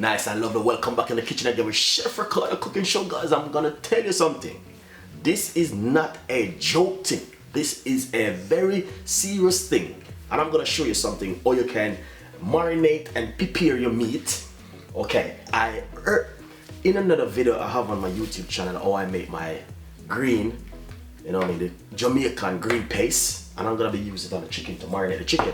Nice and lovely. Welcome back in the kitchen again with Chef Ricardo cooking show, guys. I'm gonna tell you something. This is not a joke thing. This is a very serious thing, and I'm gonna show you something how you can marinate and prepare your meat. Okay, in another video I have on my YouTube channel how I make my green, the Jamaican green paste, and I'm gonna be using it on the chicken to marinate the chicken.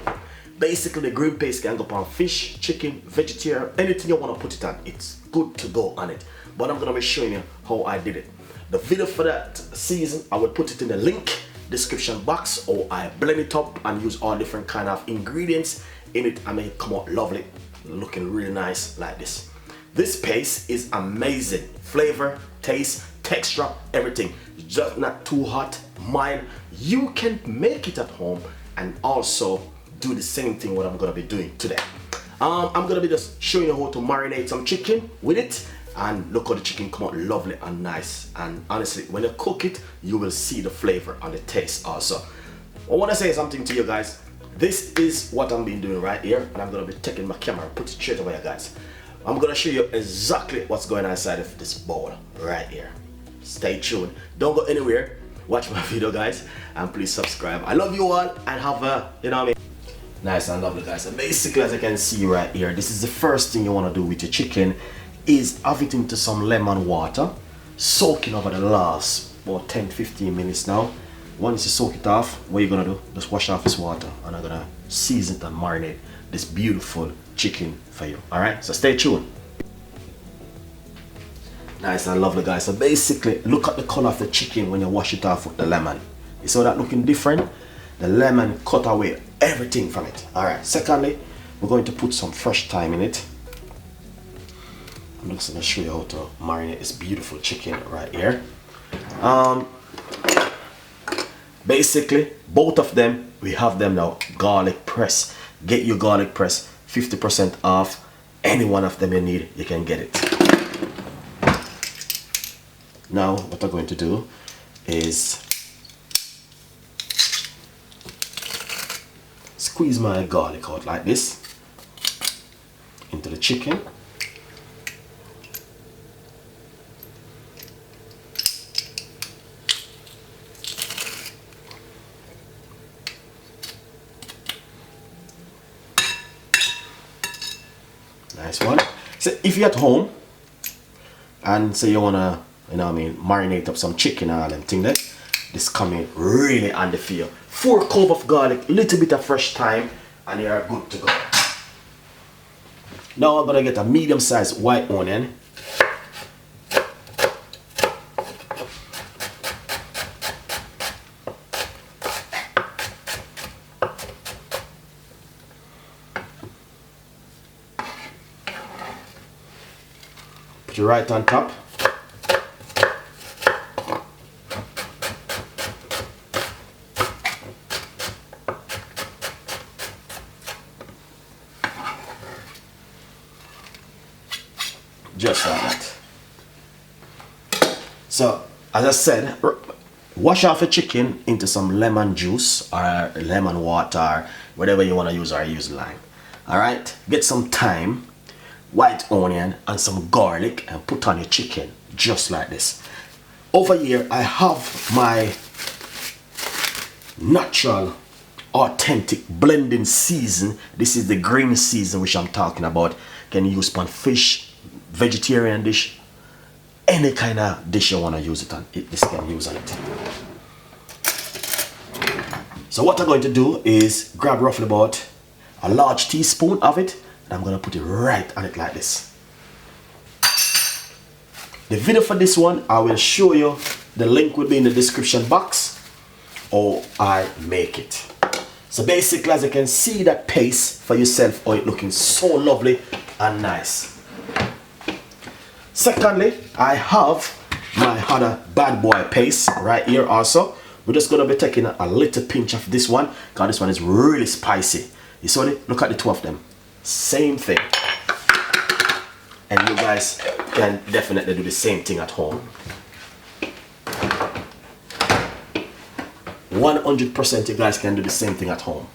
Basically, the green paste can go on fish, chicken, vegetarian, anything you want to put it on. It's good to go on it. But I'm going to be showing you how I did it. The video for that season, I will put it in the link description box, or I blend it up and use all different kind of ingredients in it and make it come out lovely, looking really nice like this. This paste is amazing. Flavor, taste, texture, everything. It's just not too hot, mild. You can make it at home and also do the same thing what I'm gonna be doing today. I'm gonna be just showing you how to marinate some chicken with it, and look how the chicken come out lovely and nice. And honestly, when you cook it, you will see the flavor and the taste also. I want to say something to you guys. This is what I'm been doing right here, and I'm gonna be taking my camera, put it straight over here, guys. I'm gonna show you exactly what's going on inside of this bowl right here. Stay tuned. Don't go anywhere. Watch my video, guys, and please subscribe. I love you all, and have a, nice and lovely, guys. So basically, as you can see right here, this is the first thing you want to do with your chicken, is have it into some lemon water, soaking over the last about 10-15 minutes now. Once you soak it off, what you're gonna do, just wash off this water, and I'm gonna season it and marinate this beautiful chicken for you. Alright, so stay tuned. Nice and lovely, guys. So basically, look at the color of the chicken when you wash it off with the lemon. You saw that looking different? The lemon cut away everything from it. Alright, secondly, we're going to put some fresh thyme in it. I'm just going to show you how to marinate this beautiful chicken right here. Basically, both of them, we have them now garlic press. Get your garlic press, 50% off. Any one of them you need, you can get it. Now, what I'm going to do is squeeze my garlic out like this into the chicken. Nice one. So if you're at home and say you wanna, marinate up some chicken and all them thing there, this coming really handy for you. 4 cloves of garlic, little bit of fresh thyme, and you are good to go. Now I'm gonna get a medium-sized white onion. Put it right on top. Just like that. So, as I said, wash off the chicken into some lemon juice or lemon water, or whatever you want to use, or use lime. Alright, get some thyme, white onion, and some garlic, and put on your chicken just like this. Over here, I have my natural, authentic blending season. This is the green season which I'm talking about. You can use pan fish, vegetarian dish, any kind of dish you want to use it on, this can use on it. So what I'm going to do is grab roughly about a large teaspoon of it, and I'm going to put it right on it like this. The video for this one, I will show you, the link will be in the description box, or I make it. So basically, as you can see that paste for yourself, oh, it looking so lovely and nice. Secondly, I have my other bad boy paste right here also. We're just going to be taking a little pinch of this one, because this one is really spicy. You saw it? Look at the two of them. Same thing. And you guys can definitely do the same thing at home. 100% you guys can do the same thing at home.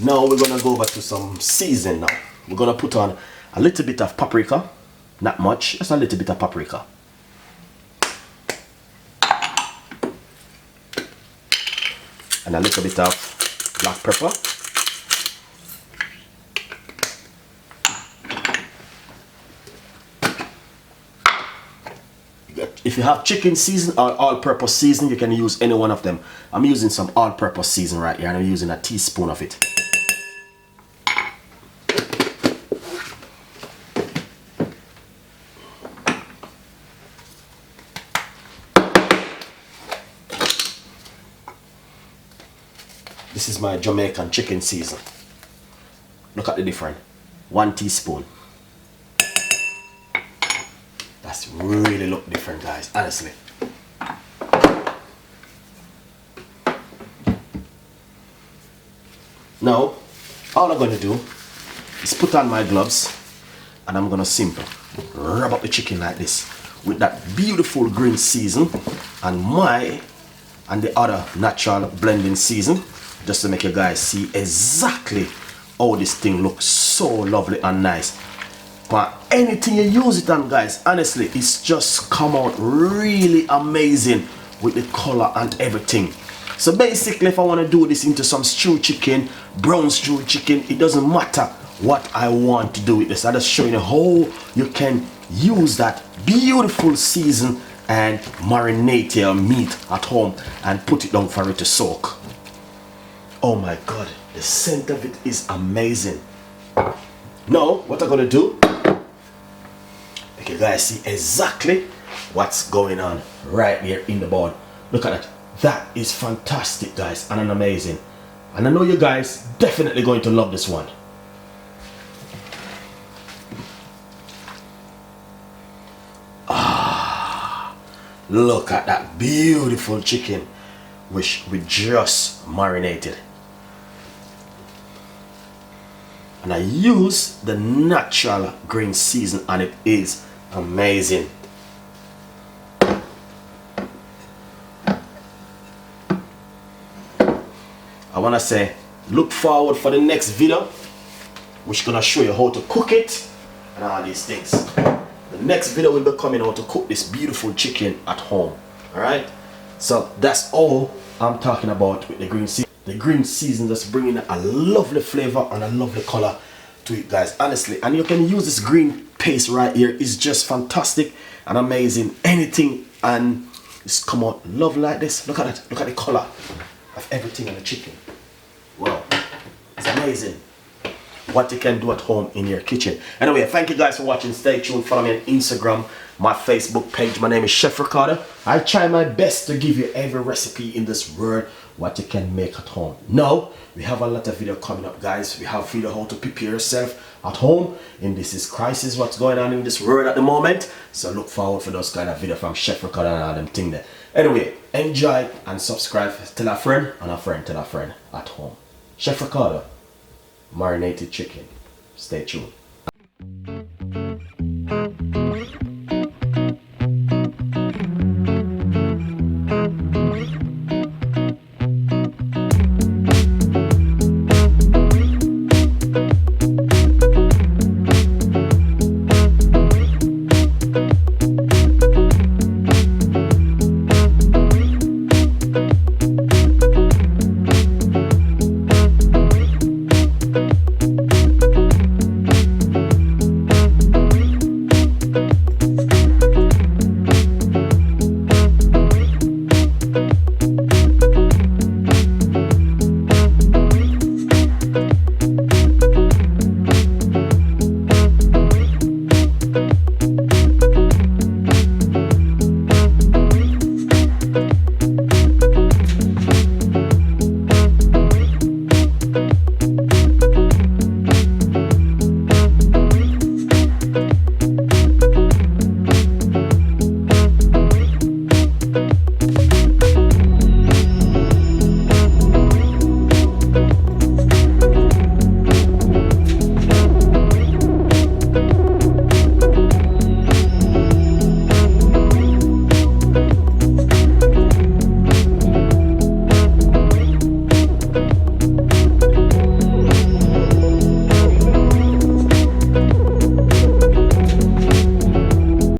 Now we're gonna go over to some seasoning now. We're gonna put on a little bit of paprika, not much, just a little bit of paprika. And a little bit of black pepper. If you have chicken season or all-purpose season, you can use any one of them. I'm using some all-purpose season right here, and I'm using a teaspoon of it. This is my Jamaican chicken season. Look at the difference. 1 teaspoon. That's really look different, guys, honestly. Now, all I'm gonna do is put on my gloves and I'm gonna simply rub up the chicken like this with that beautiful green season and the other natural blending season, just to make you guys see exactly how this thing looks so lovely and nice. But anything you use it on, guys, honestly, it's just come out really amazing with the color and everything. So basically, if I want to do this into some stewed chicken, brown stewed chicken, it doesn't matter what I want to do with this. I'm just showing you how you can use that beautiful season and marinate your meat at home and put it down for it to soak. Oh my God, the scent of it is amazing. Now, what I'm gonna do, make you guys see exactly what's going on right here in the bowl. Look at that. That is fantastic, guys, and amazing. And I know you guys definitely going to love this one. Ah, look at that beautiful chicken which we just marinated. And I use the natural green season and it is amazing. I want to say look forward for the next video, which gonna show you how to cook it and all these things. The next video will be coming how to cook this beautiful chicken at home. Alright, so that's all I'm talking about with the green season. The green season just bringing a lovely flavor and a lovely color to it, guys, honestly. And you can use this green paste right here. It's just fantastic and amazing. Anything, and it's come out lovely like this. Look at it. Look at the color of everything in the chicken. Wow, it's amazing what you can do at home in your kitchen. Anyway, thank you guys for watching. Stay tuned. Follow me on Instagram, my Facebook page. My name is Chef Ricardo. I try my best to give you every recipe in this world what you can make at home. Now we have a lot of video coming up, guys. We have video how to prepare yourself at home in this crisis, what's going on in this world at the moment. So look forward for those kind of video from Chef Ricardo and all them thing there. Anyway, enjoy and subscribe. Tell a friend and a friend tell a friend at home. Chef Ricardo, marinated chicken. Stay tuned.